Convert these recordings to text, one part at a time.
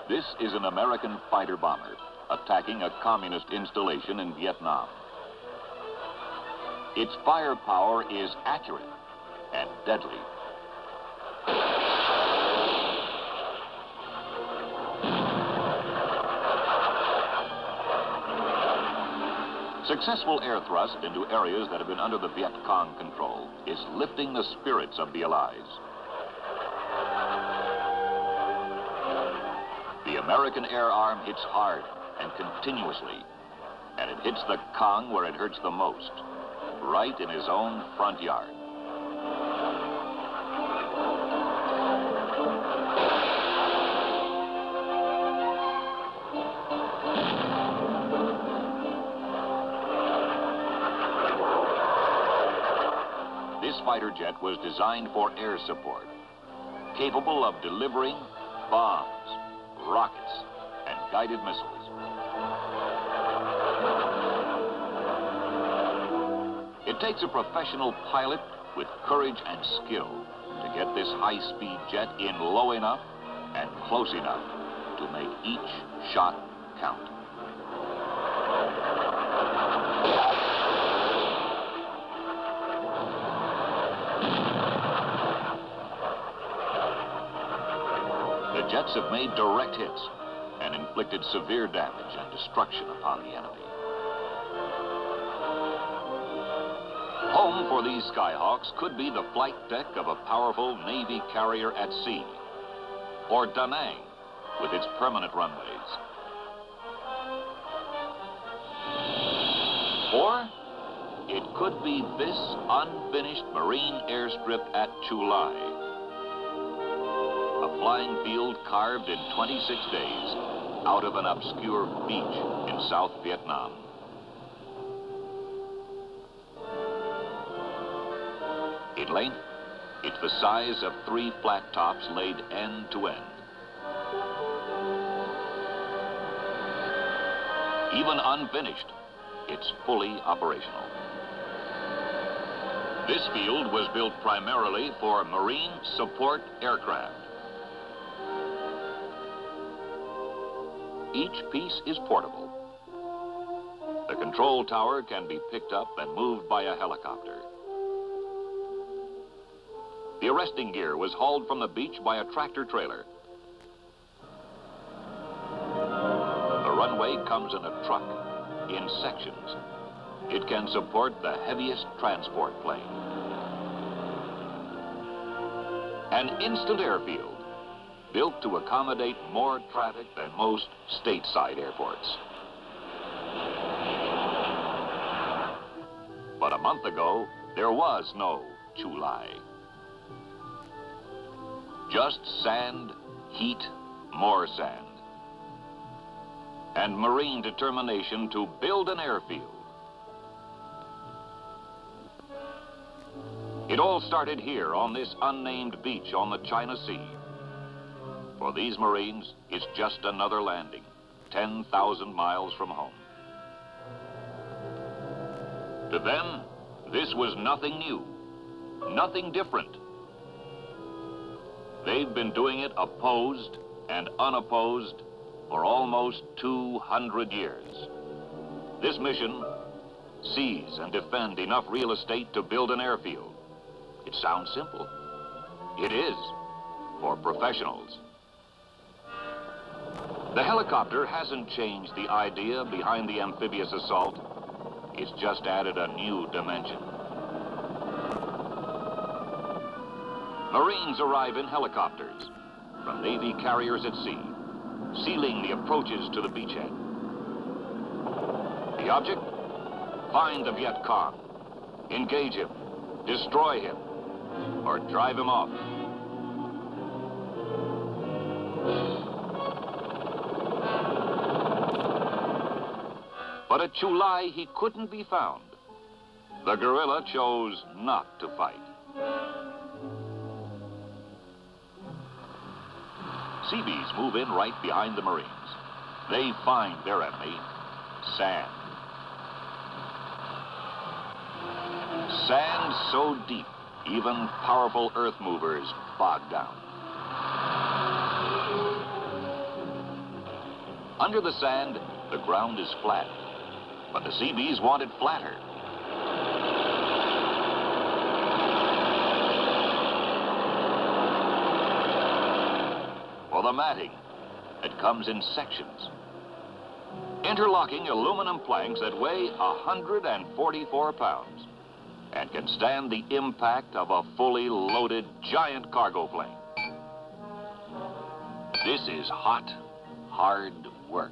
This is an American fighter bomber attacking a communist installation in Vietnam. Its firepower is accurate and deadly. Successful air thrust into areas that have been under the Viet Cong control is lifting the spirits of the Allies. The American air arm hits hard and continuously, and it hits the Cong where it hurts the most, right in his own front yard. This fighter jet was designed for air support, capable of delivering bombs, rockets, and guided missiles. It takes a professional pilot with courage and skill to get this high-speed jet in low enough and close enough to make each shot count. The jets have made direct hits and inflicted severe damage and destruction upon the enemy. Home for these Skyhawks could be the flight deck of a powerful Navy carrier at sea, or Da Nang with its permanent runways. Or it could be this unfinished Marine airstrip at Chu Lai, a flying field carved in 26 days out of an obscure beach in South Vietnam. In length, it's the size of 3 flat tops laid end to end. Even unfinished, it's fully operational. This field was built primarily for Marine support aircraft. Each piece is portable. The control tower can be picked up and moved by a helicopter. The arresting gear was hauled from the beach by a tractor trailer. The runway comes in a truck, in sections. It can support the heaviest transport plane. An instant airfield, built to accommodate more traffic than most stateside airports. But a month ago, there was no Chu Lai. Just sand, heat, more sand, and Marine determination to build an airfield. It all started here on this unnamed beach on the China Sea. For these Marines, it's just another landing, 10,000 miles from home. To them, this was nothing new, nothing different. They've been doing it opposed and unopposed for almost 200 years. This mission, seize and defend enough real estate to build an airfield. It sounds simple. It is, for professionals. The helicopter hasn't changed the idea behind the amphibious assault. It's just added a new dimension. Marines arrive in helicopters from Navy carriers at sea, sealing the approaches to the beachhead. The object? Find the Viet Cong, engage him, destroy him, or drive him off. But at Chu Lai, he couldn't be found. The guerrilla chose not to fight. Seabees move in right behind the Marines. They find their enemy, sand. Sand so deep, even powerful earth movers bog down. Under the sand, the ground is flat, but the Seabees want it flatter. For the matting, it comes in sections. Interlocking aluminum planks that weigh 144 pounds and can stand the impact of a fully loaded giant cargo plane. This is hot, hard work.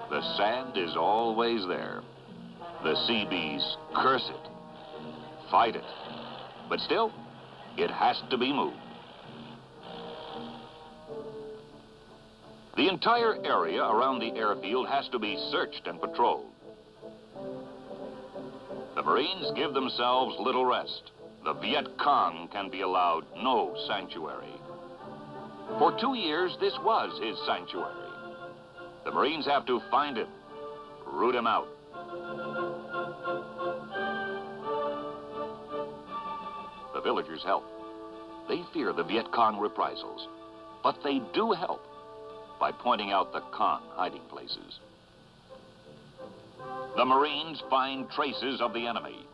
The sand is always there. The Seabees curse it, fight it, but still, it has to be moved. The entire area around the airfield has to be searched and patrolled. The Marines give themselves little rest. The Viet Cong can be allowed no sanctuary. For 2 years, this was his sanctuary. The Marines have to find him, root him out. The villagers help. They fear the Viet Cong reprisals, but they do help by pointing out the Cong hiding places. The Marines find traces of the enemy,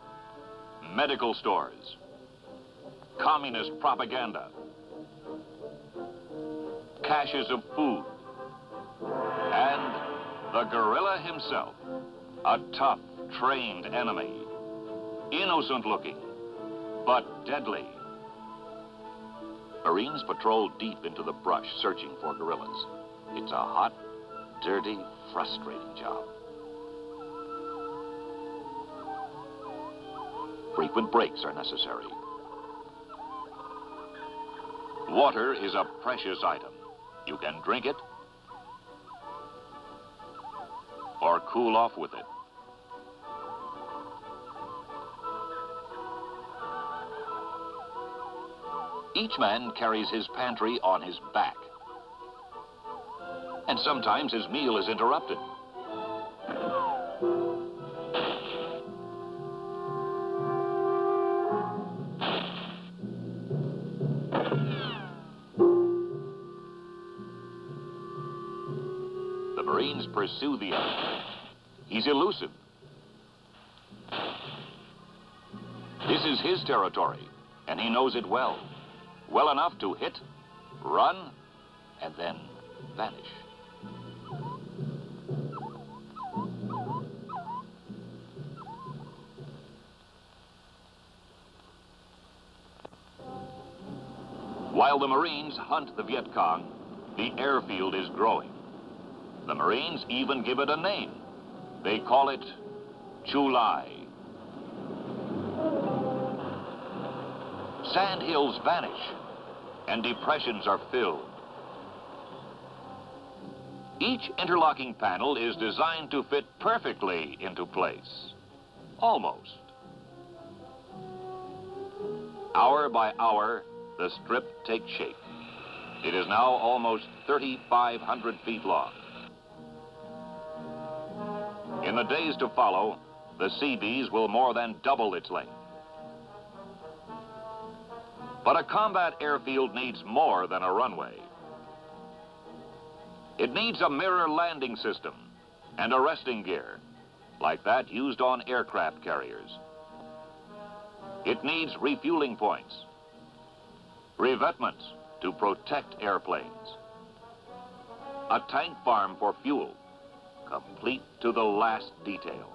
medical stores, communist propaganda, caches of food, and the guerrilla himself, a tough, trained enemy, innocent looking, but deadly. Marines patrol deep into the brush searching for guerrillas. It's a hot, dirty, frustrating job. Frequent breaks are necessary. Water is a precious item. You can drink it or cool off with it. Each man carries his pantry on his back. And sometimes his meal is interrupted. The Marines pursue the enemy. He's elusive. This is his territory, and he knows it well. Well enough to hit, run, and then vanish. While the Marines hunt the Viet Cong, the airfield is growing. The Marines even give it a name. They call it Chu Lai. Sand hills vanish, and depressions are filled. Each interlocking panel is designed to fit perfectly into place. Almost. Hour by hour, the strip takes shape. It is now almost 3,500 feet long. In the days to follow, the Seabees will more than double its length. But a combat airfield needs more than a runway. It needs a mirror landing system and arresting gear, like that used on aircraft carriers. It needs refueling points, revetments to protect airplanes, a tank farm for fuel, complete to the last detail.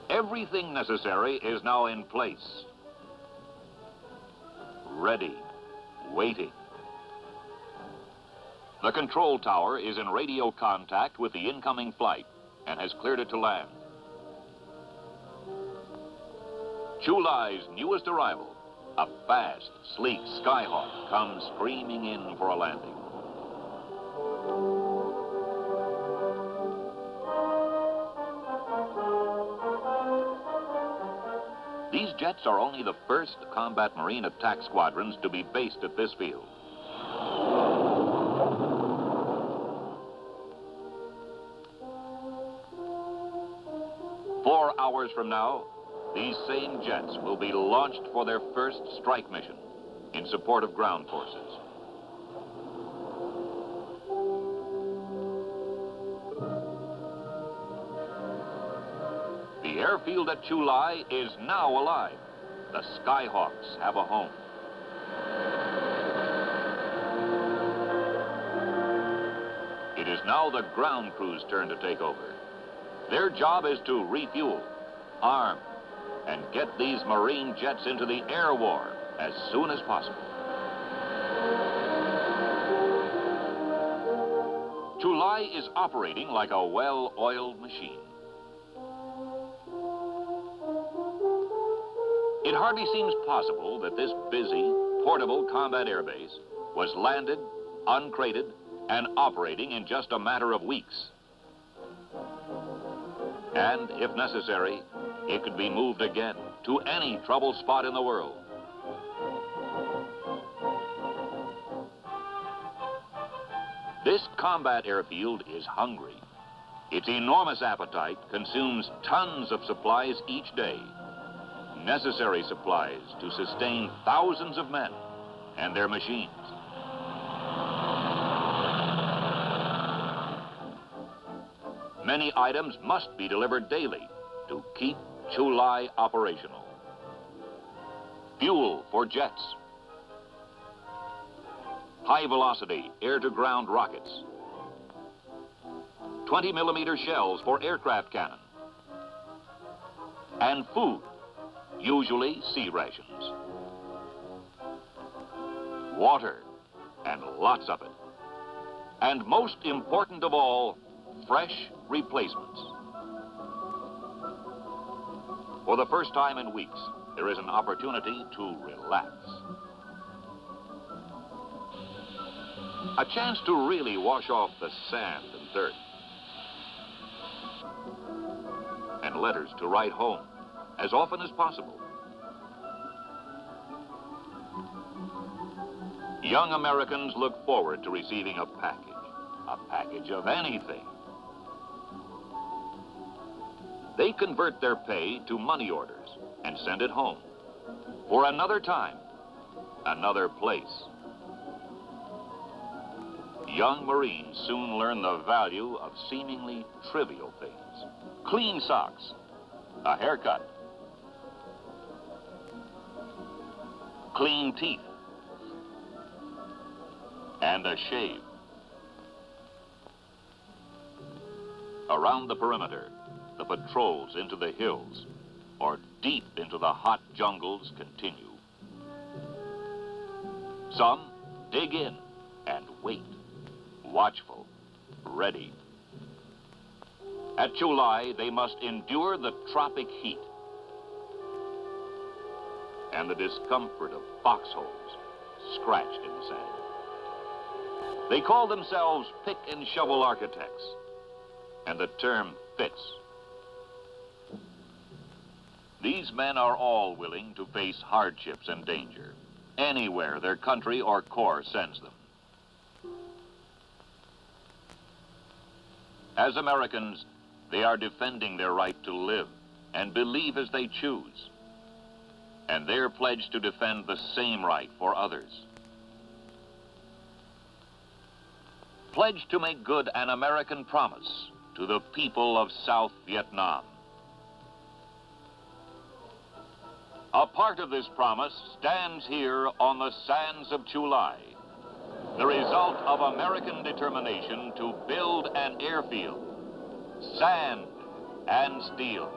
Everything necessary is now in place, ready, waiting. The control tower is in radio contact with the incoming flight and has cleared it to land. Chu Lai's newest arrival, a fast, sleek Skyhawk, comes screaming in for a landing. These jets are only the first combat Marine attack squadrons to be based at this field. Four hours from now, these same jets will be launched for their first strike mission. in support of ground forces. The airfield at Chulai is now alive. The Skyhawks have a home. It is now the ground crew's turn to take over. Their job is to refuel, arm, and get these Marine jets into the air war as soon as possible. Chulai is operating like a well-oiled machine. It hardly seems possible that this busy, portable combat airbase was landed, uncrated, and operating in just a matter of weeks. And, if necessary, it could be moved again to any trouble spot in the world. This combat airfield is hungry. Its enormous appetite consumes tons of supplies each day. Necessary supplies to sustain thousands of men and their machines. Many items must be delivered daily to keep Chulai operational. Fuel for jets. High-velocity air-to-ground rockets. 20-millimeter shells for aircraft cannon. And food, usually sea rations. Water, and lots of it. And most important of all, fresh replacements. For the first time in weeks, there is an opportunity to relax. A chance to really wash off the sand and dirt. And letters to write home as often as possible. Young Americans look forward to receiving a package of anything. They convert their pay to money orders and send it home for another time, another place. Young Marines soon learn the value of seemingly trivial things. Clean socks, a haircut, clean teeth, and a shave. Around the perimeter, the patrols into the hills or deep into the hot jungles continue. Some dig in and wait, watchful, ready. At Chulai, they must endure the tropic heat and the discomfort of foxholes scratched in the sand. They call themselves pick and shovel architects, and the term fits. These men are all willing to face hardships and danger anywhere their country or corps sends them. As Americans, they are defending their right to live and believe as they choose. And they're pledged to defend the same right for others. Pledged to make good an American promise to the people of South Vietnam. A part of this promise stands here on the sands of Chulai, the result of American determination to build an airfield, sand and steel.